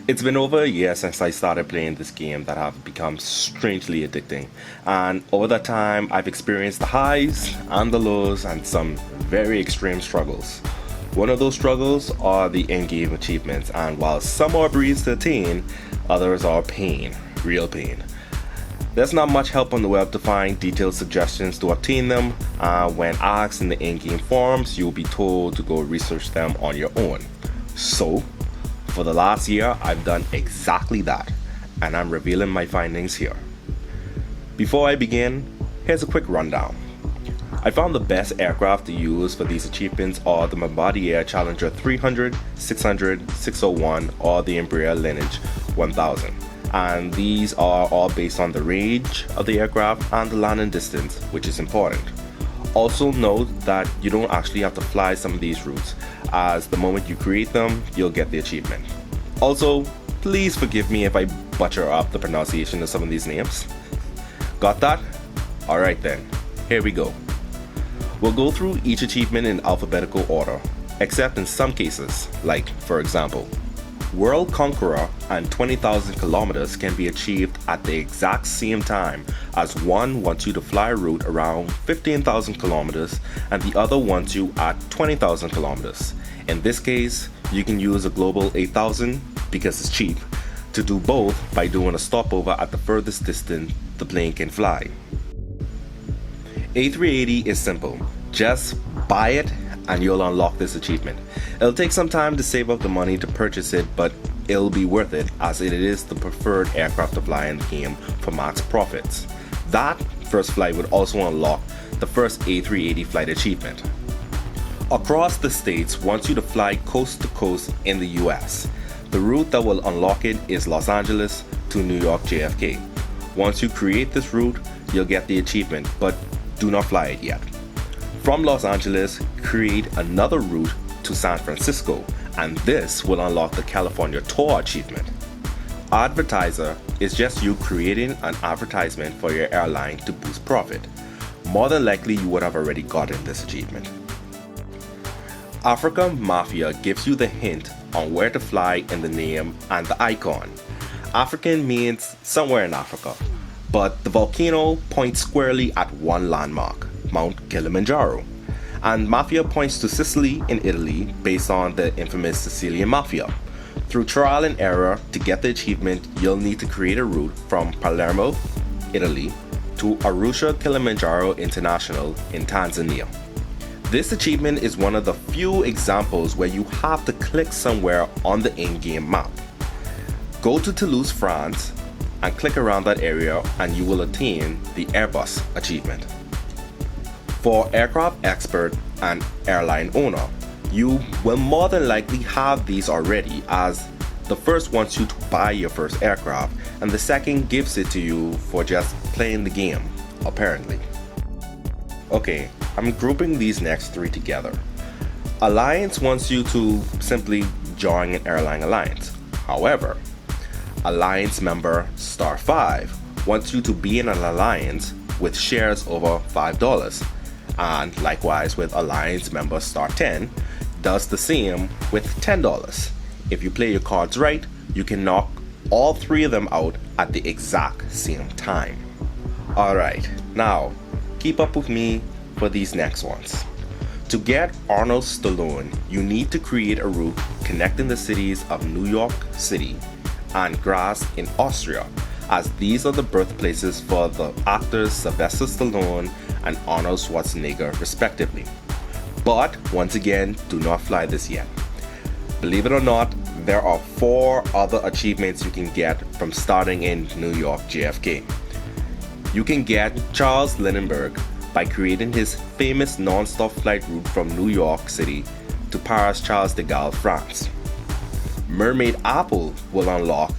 It's been over a year since I started playing this game that have become strangely addicting, and over that time I've experienced the highs and the lows and some very extreme struggles. One of those struggles are the in-game achievements, and while some are breeds to attain, others are pain, real pain. There's not much help on the web to find detailed suggestions to obtain them. When asked in the in-game forums, you'll be told to go research them on your own. So, for the last year, I've done exactly that, and I'm revealing my findings here. Before I begin, here's a quick rundown. I found the best aircraft to use for these achievements are the Bombardier Challenger 300, 600, 601, or the Embraer Lineage 1000. And these are all based on the range of the aircraft and the landing distance, which is important. Also note that you don't actually have to fly some of these routes, as the moment you create them, you'll get the achievement. Also, please forgive me if I butcher up the pronunciation of some of these names. Got that? Alright then, here we go. We'll go through each achievement in alphabetical order, except in some cases, like for example, World Conqueror and 20,000 kilometers can be achieved at the exact same time, as one wants you to fly a route around 15,000 kilometers and the other wants you at 20,000 kilometers. In this case, you can use a Global 8000 because it's cheap to do both by doing a stopover at the furthest distance the plane can fly. A380 is simple, just buy it and you'll unlock this achievement. It'll take some time to save up the money to purchase it, but it'll be worth it as it is the preferred aircraft to fly in the game for max profits. That first flight would also unlock the first A380 flight achievement. Across the states wants you to fly coast to coast in the US. The route that will unlock it is Los Angeles to New York JFK. Once you create this route, you'll get the achievement, but do not fly it yet. From Los Angeles, create another route to San Francisco, and this will unlock the California Tour achievement. Advertiser is just you creating an advertisement for your airline to boost profit. More than likely you would have already gotten this achievement. Africa Mafia gives you the hint on where to fly in the name and the icon. African means somewhere in Africa, but the volcano points squarely at one landmark, Mount Kilimanjaro. And Mafia points to Sicily in Italy based on the infamous Sicilian Mafia. Through trial and error, to get the achievement, you'll need to create a route from Palermo, Italy, to Arusha Kilimanjaro International in Tanzania. This achievement is one of the few examples where you have to click somewhere on the in-game map. Go to Toulouse, France, and click around that area and you will attain the Airbus achievement. For Aircraft Expert and Airline Owner, you will more than likely have these already, as the first wants you to buy your first aircraft and the second gives it to you for just playing the game, apparently. Okay, I'm grouping these next three together. Alliance wants you to simply join an airline alliance. However, Alliance member Star 5 wants you to be in an alliance with shares over $5. And likewise with Alliance member Star 10 does the same with $10. If you play your cards right, you can knock all three of them out at the exact same time. Alright, now keep up with me for these next ones. To get Arnold Stallone, you need to create a route connecting the cities of New York City and Graz in Austria, as these are the birthplaces for the actors Sylvester Stallone and Arnold Schwarzenegger respectively. But once again, do not fly this yet. Believe it or not, there are 4 other achievements you can get from starting in New York JFK. You can get Charles Lindbergh by creating his famous non-stop flight route from New York City to Paris Charles de Gaulle, France. Mermaid Apple will unlock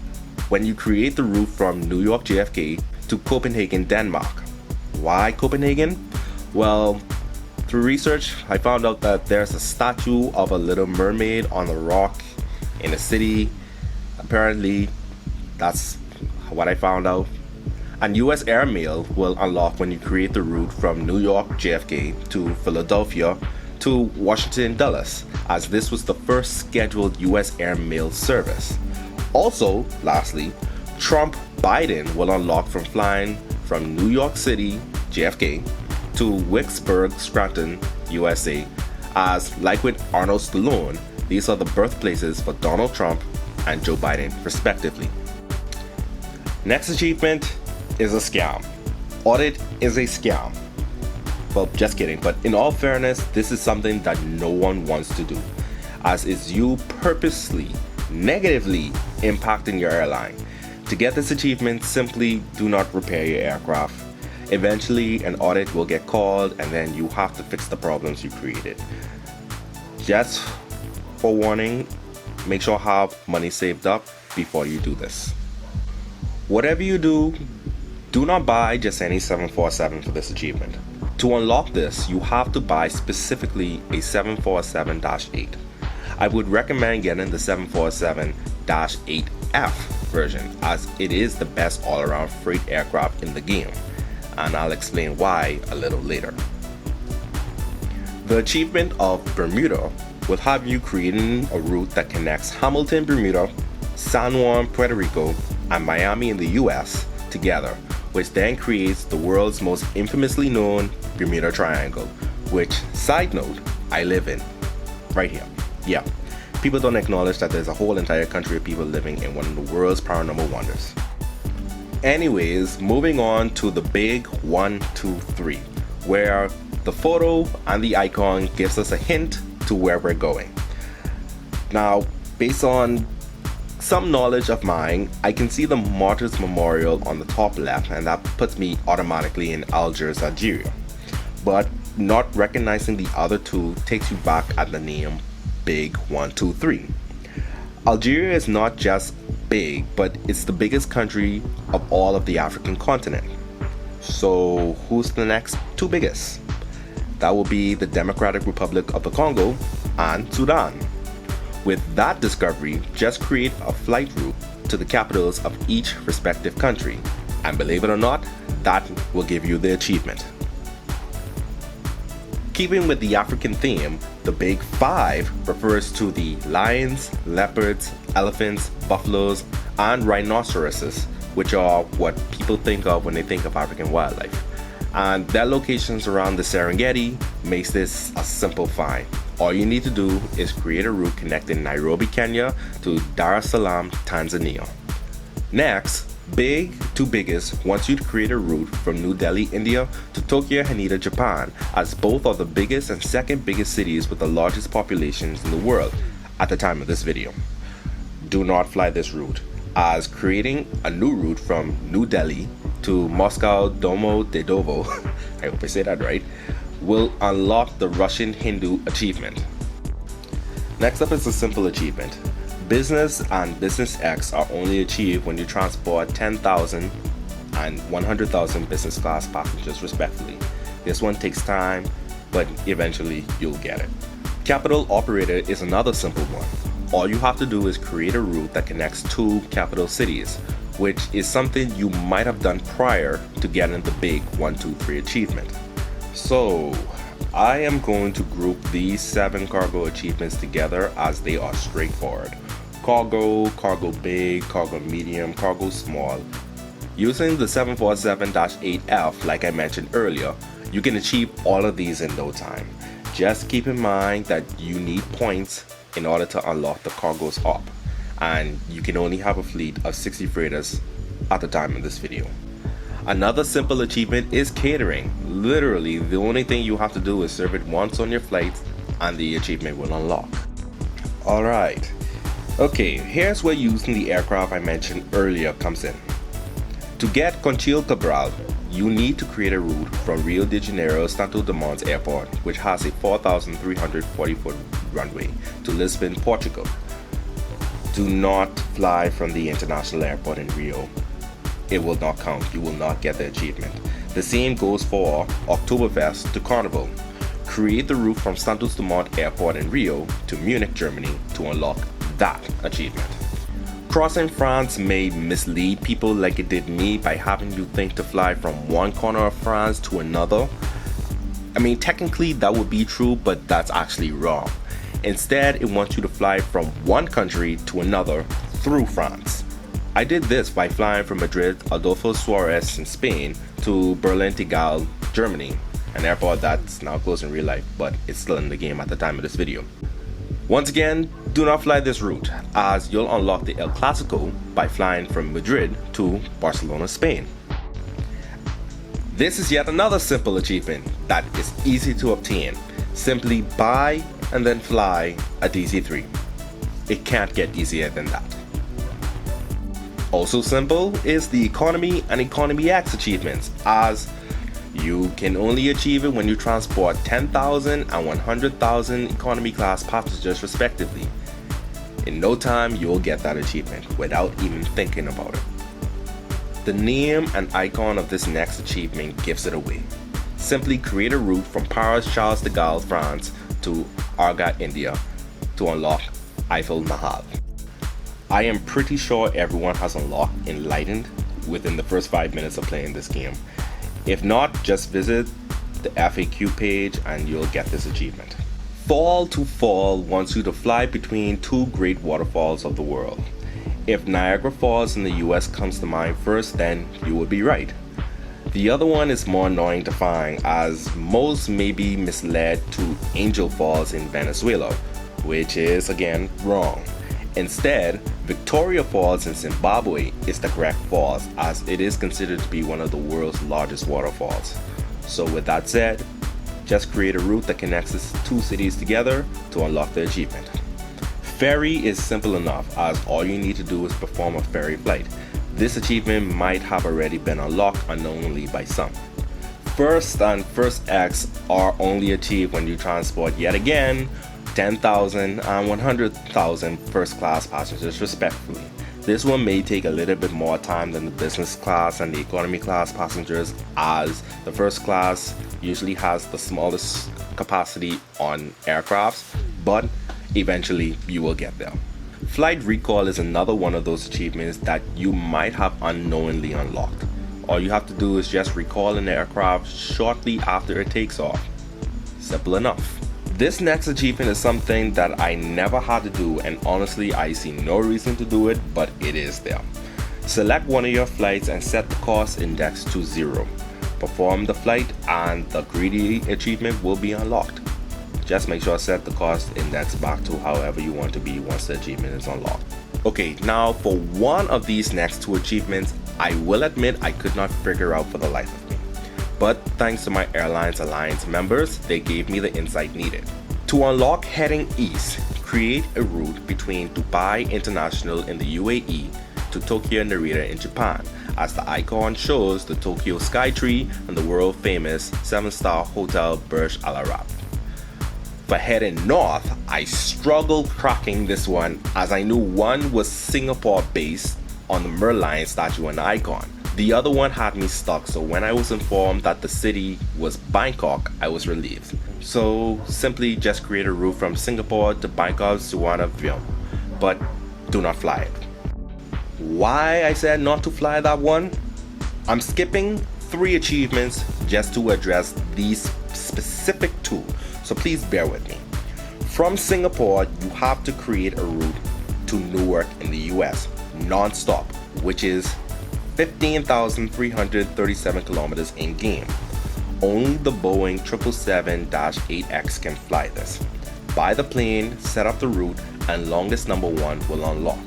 when you create the route from New York JFK to Copenhagen, Denmark. Why Copenhagen? Well, through research, I found out that there's a statue of a little mermaid on a rock in a city. Apparently, that's what I found out. And US Airmail will unlock when you create the route from New York JFK to Philadelphia to Washington Dulles, as this was the first scheduled US Airmail service. Also, lastly, Trump Biden will unlock from flying from New York City, JFK, to Wicksburg, Scranton, USA, as like with Arnold Stallone, these are the birthplaces for Donald Trump and Joe Biden, respectively. Next achievement is a scam. Audit is a scam. Well, just kidding, but in all fairness, this is something that no one wants to do, as it's you purposely, negatively impacting your airline. To get this achievement, simply do not repair your aircraft. Eventually, an audit will get called and then you have to fix the problems you created. Just for warning, make sure you have money saved up before you do this. Whatever you do, do not buy just any 747 for this achievement. To unlock this, you have to buy specifically a 747-8. I would recommend getting the 747-8F version, as it is the best all-around freight aircraft in the game, and I'll explain why a little later. The achievement of Bermuda will have you creating a route that connects Hamilton, Bermuda, San Juan, Puerto Rico, and Miami in the US together, which then creates the world's most infamously known Bermuda Triangle, which, side note, I live in. Right here. Yeah. People don't acknowledge that there's a whole entire country of people living in one of the world's paranormal wonders. Anyways, moving on to the big 1, 2, 3, where the photo and the icon gives us a hint to where we're going. Now, based on some knowledge of mine, I can see the Martyrs Memorial on the top left, and that puts me automatically in Algiers, Algeria. But not recognizing the other two takes you back at the name Big 1, 2, 3. Algeria is not just big, but it's the biggest country of all of the African continent. So who's the next two biggest? That will be the Democratic Republic of the Congo and Sudan. With that discovery, just create a flight route to the capitals of each respective country, and believe it or not, that will give you the achievement. Keeping with the African theme, the Big 5 refers to the lions, leopards, elephants, buffaloes, and rhinoceroses, which are what people think of when they think of African wildlife. And their locations around the Serengeti makes this a simple find. All you need to do is create a route connecting Nairobi, Kenya to Dar es Salaam, Tanzania. Next, Big to Biggest wants you to create a route from New Delhi, India to Tokyo, Haneda, Japan, as both are the biggest and second biggest cities with the largest populations in the world at the time of this video. Do not fly this route, as creating a new route from New Delhi to Moscow Domodedovo, I hope I say that right, will unlock the Russian Hindu achievement. Next up is a simple achievement. Business and Business X are only achieved when you transport 10,000 and 100,000 business class passengers respectively. This one takes time, but eventually you'll get it. Capital Operator is another simple one. All you have to do is create a route that connects two capital cities, which is something you might have done prior to getting the Big 1, 2, 3 achievement. So, I am going to group these 7 cargo achievements together as they are straightforward. Cargo, cargo big, cargo medium, cargo small. Using the 747-8F, like I mentioned earlier, you can achieve all of these in no time. Just keep in mind that you need points in order to unlock the cargo's up, and you can only have a fleet of 60 freighters at the time of this video. Another simple achievement is catering. Literally, the only thing you have to do is serve it once on your flight and the achievement will unlock. Alright, okay, here's where using the aircraft I mentioned earlier comes in. To get Countinho Cabral, you need to create a route from Rio de Janeiro Santo Dumont Airport, which has a 4,340-foot runway, to Lisbon, Portugal. Do not fly from the international airport in Rio. It will not count. You will not get the achievement. The same goes for Oktoberfest to Carnival. Create the route from Santos Dumont Airport in Rio to Munich, Germany to unlock that achievement. Crossing France may mislead people like it did me by having you think to fly from one corner of France to another. I mean, technically that would be true, but that's actually wrong. Instead, it wants you to fly from one country to another through France. I did this by flying from Madrid Adolfo Suarez in Spain to Berlin Tegel, Germany, an airport that's now closed in real life, but it's still in the game at the time of this video. Once again, do not fly this route, as you'll unlock the El Clasico by flying from Madrid to Barcelona, Spain. This is yet another simple achievement that is easy to obtain. Simply buy and then fly a DC-3. It can't get easier than that. Also simple is the Economy and Economy X achievements, as you can only achieve it when you transport 10,000 and 100,000 economy class passengers respectively. In no time you'll get that achievement without even thinking about it. The name and icon of this next achievement gives it away. Simply create a route from Paris Charles de Gaulle, France to Agra, India to unlock Eiffel Mahal. I am pretty sure everyone has unlocked Enlightened within the first 5 minutes of playing this game. If not, just visit the FAQ page and you'll get this achievement. Fall to Fall wants you to fly between two great waterfalls of the world. If Niagara Falls in the US comes to mind first, then you would be right. The other one is more annoying to find, as most may be misled to Angel Falls in Venezuela, which is again wrong. Instead, Victoria Falls in Zimbabwe is the correct falls, as it is considered to be one of the world's largest waterfalls. So with that said, just create a route that connects these two cities together to unlock the achievement. Ferry is simple enough, as all you need to do is perform a ferry flight. This achievement might have already been unlocked unknowingly by some. First and First X are only achieved when you transport yet again 10,000 and 100,000 first class passengers respectively. This one may take a little bit more time than the business class and the economy class passengers, as the first class usually has the smallest capacity on aircrafts, but eventually you will get there. Flight recall is another one of those achievements that you might have unknowingly unlocked. All you have to do is just recall an aircraft shortly after it takes off. Simple enough. This next achievement is something that I never had to do, and honestly I see no reason to do it, but it is there. Select one of your flights and set the cost index to 0. Perform the flight and the greedy achievement will be unlocked. Just make sure to set the cost index back to however you want to be once the achievement is unlocked. Okay, now for one of these next two achievements, I will admit I could not figure out for the life of me. But thanks to my Airlines Alliance members, they gave me the insight needed. To unlock heading east, create a route between Dubai International in the UAE to Tokyo Narita in Japan, as the icon shows the Tokyo Skytree and the world famous 7-star hotel Burj Al Arab. For heading north, I struggled cracking this one, as I knew one was Singapore based on the Merlion statue and icon. The other one had me stuck, so when I was informed that the city was Bangkok, I was relieved. So simply just create a route from Singapore to Bangkok Suvarna Bhumi, but do not fly it. Why I said not to fly that one? I'm skipping 3 achievements just to address these specific 2. So please bear with me. From Singapore, you have to create a route to Newark in the US, non-stop, which is 15,337 kilometers in game. Only the Boeing 777-8X can fly this. Buy the plane, set up the route, and longest number 1 will unlock.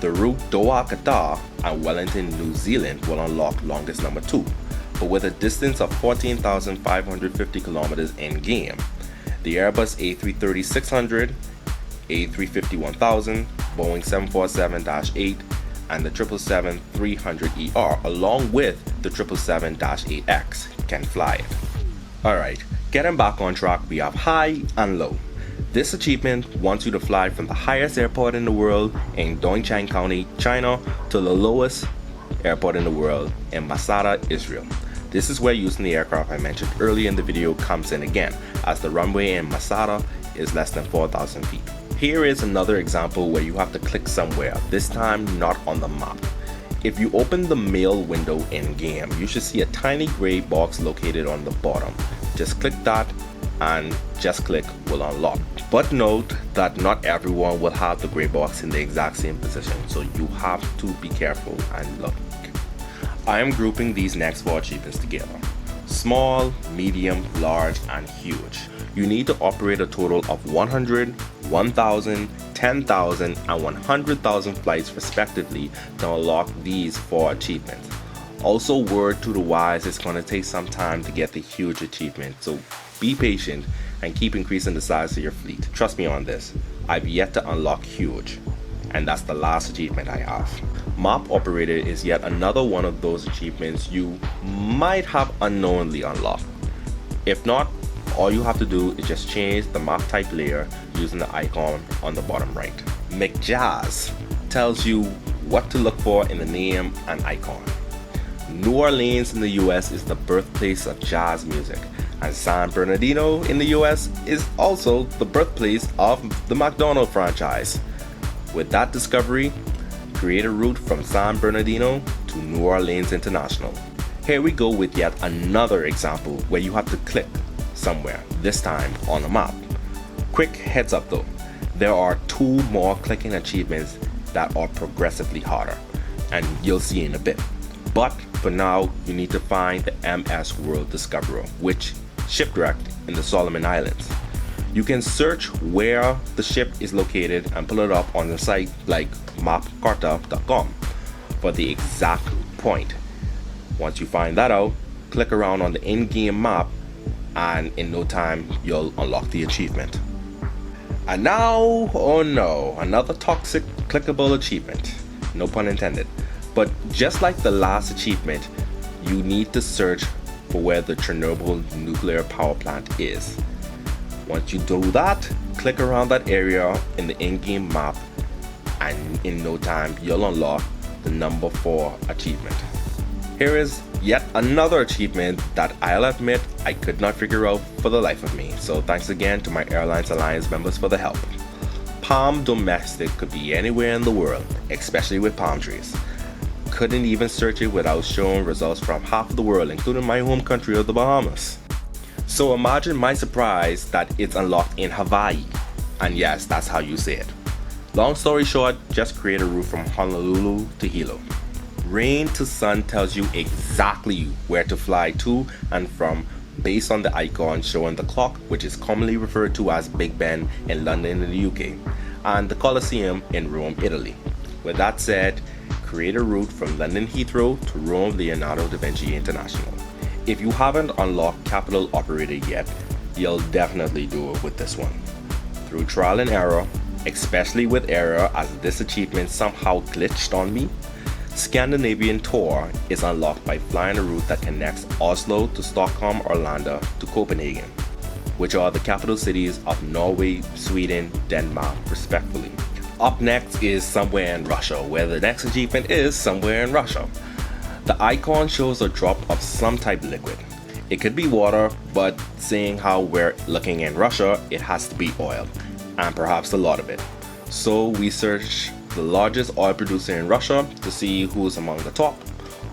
The route Doha, Qatar and Wellington, New Zealand will unlock longest number 2. But with a distance of 14,550 kilometers in game. The Airbus A330-600, A350-1000, Boeing 747-8, and the 777-300ER, along with the 777-8X, can fly it. Alright, getting back on track, we have high and low. This achievement wants you to fly from the highest airport in the world in Dongcheng County, China, to the lowest airport in the world in Masada, Israel. This is where using the aircraft I mentioned earlier in the video comes in again, as the runway in Masada is less than 4,000 feet. Here is another example where you have to click somewhere, this time not on the map. If you open the mail window in game, you should see a tiny gray box located on the bottom. Just click that and just click will unlock. But note that not everyone will have the gray box in the exact same position, so you have to be careful and look. I am grouping these next 4 achievements together: small, medium, large, and huge. You need to operate a total of 100, 1,000, 10,000, and 100,000 flights respectively to unlock these 4 achievements. Also, word to the wise, it's going to take some time to get the huge achievement, so be patient and keep increasing the size of your fleet. Trust me on this, I've yet to unlock huge, and that's the last achievement I have. Map Operator is yet another one of those achievements you might have unknowingly unlocked. If not, all you have to do is just change the map type layer using the icon on the bottom right. McJazz tells you what to look for in the name and icon. New Orleans in the US is the birthplace of jazz music, and San Bernardino in the US is also the birthplace of the McDonald's franchise. With that discovery, create a route from San Bernardino to New Orleans International. Here we go with yet another example where you have to click somewhere, this time on a map. Quick heads up though, there are 2 more clicking achievements that are progressively harder, and you'll see in a bit. But for now, you need to find the MS World Discoverer, which shipwrecked in the Solomon Islands. You can search where the ship is located and pull it up on a site like mapcarta.com for the exact point. Once you find that out, click around on the in-game map, and in no time you'll unlock the achievement. And now, oh no, another toxic clickable achievement. No pun intended. But just like the last achievement, you need to search for where the Chernobyl nuclear power plant is. Once you do that, click around that area in the in-game map, and in no time you'll unlock the number 4 achievement. Here is yet another achievement that I'll admit I could not figure out for the life of me, so thanks again to my Airlines Alliance members for the help. Palm Domestic could be anywhere in the world, especially with palm trees. Couldn't even search it without showing results from half of the world, including my home country of the Bahamas. So imagine my surprise that it's unlocked in Hawaii. And yes, that's how you say it. Long story short, just create a route from Honolulu to Hilo. Rain to Sun tells you exactly where to fly to and from based on the icon showing the clock, which is commonly referred to as Big Ben in London in the UK, and the Colosseum in Rome, Italy. With that said, create a route from London Heathrow to Rome Leonardo da Vinci International. If you haven't unlocked Capital Operator yet, you'll definitely do it with this one. Through trial and error, especially with error as this achievement somehow glitched on me, Scandinavian Tour is unlocked by flying a route that connects Oslo to Stockholm, Orlando to Copenhagen, which are the capital cities of Norway, Sweden, Denmark, respectively. Up next is somewhere in Russia, where the next achievement is somewhere in Russia. The icon shows a drop of some type of liquid. It could be water, but seeing how we're looking in Russia, it has to be oil, and perhaps a lot of it. So we search the largest oil producer in Russia to see who's among the top.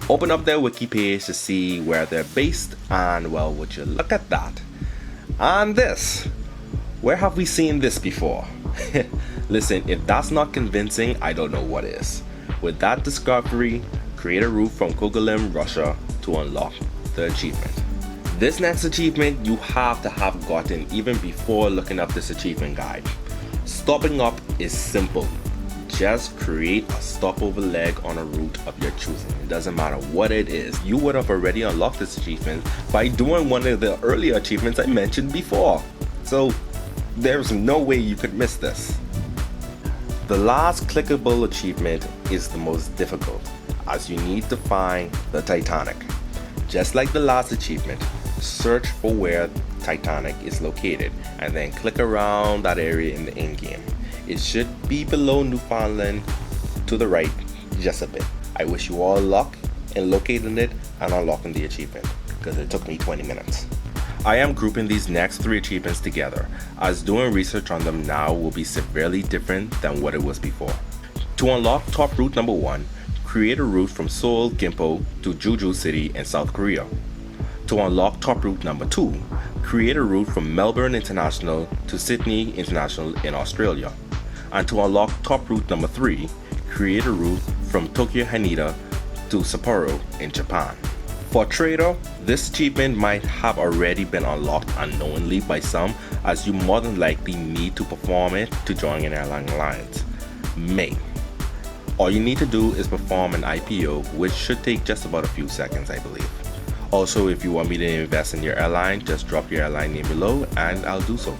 Open up their wiki page to see where they're based, and well, would you look at that? And this, where have we seen this before? Listen, if that's not convincing, I don't know what is. With that discovery, create a route from Kogalym, Russia to unlock the achievement. This next achievement you have to have gotten even before looking up this achievement guide. Stopping up is simple. Just create a stopover leg on a route of your choosing. It doesn't matter what it is. You would have already unlocked this achievement by doing one of the earlier achievements I mentioned before. So there's no way you could miss this. The last clickable achievement is the most difficult, as you need to find the Titanic. Just like the last achievement, search for where Titanic is located and then click around that area in the in-game. It should be below Newfoundland to the right just a bit. I wish you all luck in locating it and unlocking the achievement, because it took me 20 minutes. I am grouping these next 3 achievements together, as doing research on them now will be severely different than what it was before. To unlock top route number 1, create a route from Seoul, Gimpo to Jeju City in South Korea. To To unlock top route number 2, create a route from Melbourne International to Sydney International in Australia. And to unlock top route number 3, create a route from Tokyo Haneda to Sapporo in Japan. For trader, this achievement might have already been unlocked unknowingly by some, as you more than likely need to perform it to join an airline alliance. May. All you need to do is perform an IPO, which should take just about a few seconds, I believe. Also, if you want me to invest in your airline, just drop your airline name below and I'll do so.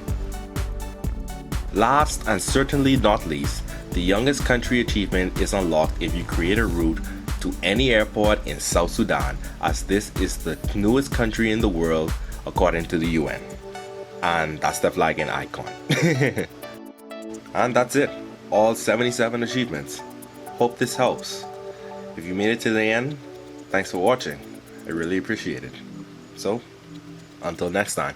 Last and certainly not least, the youngest country achievement is unlocked if you create a route to any airport in South Sudan, as this is the newest country in the world according to the UN. And that's the flag and icon. And that's it, all 77 achievements. Hope this helps. If you made it to the end, thanks for watching. I really appreciate it. So, until next time.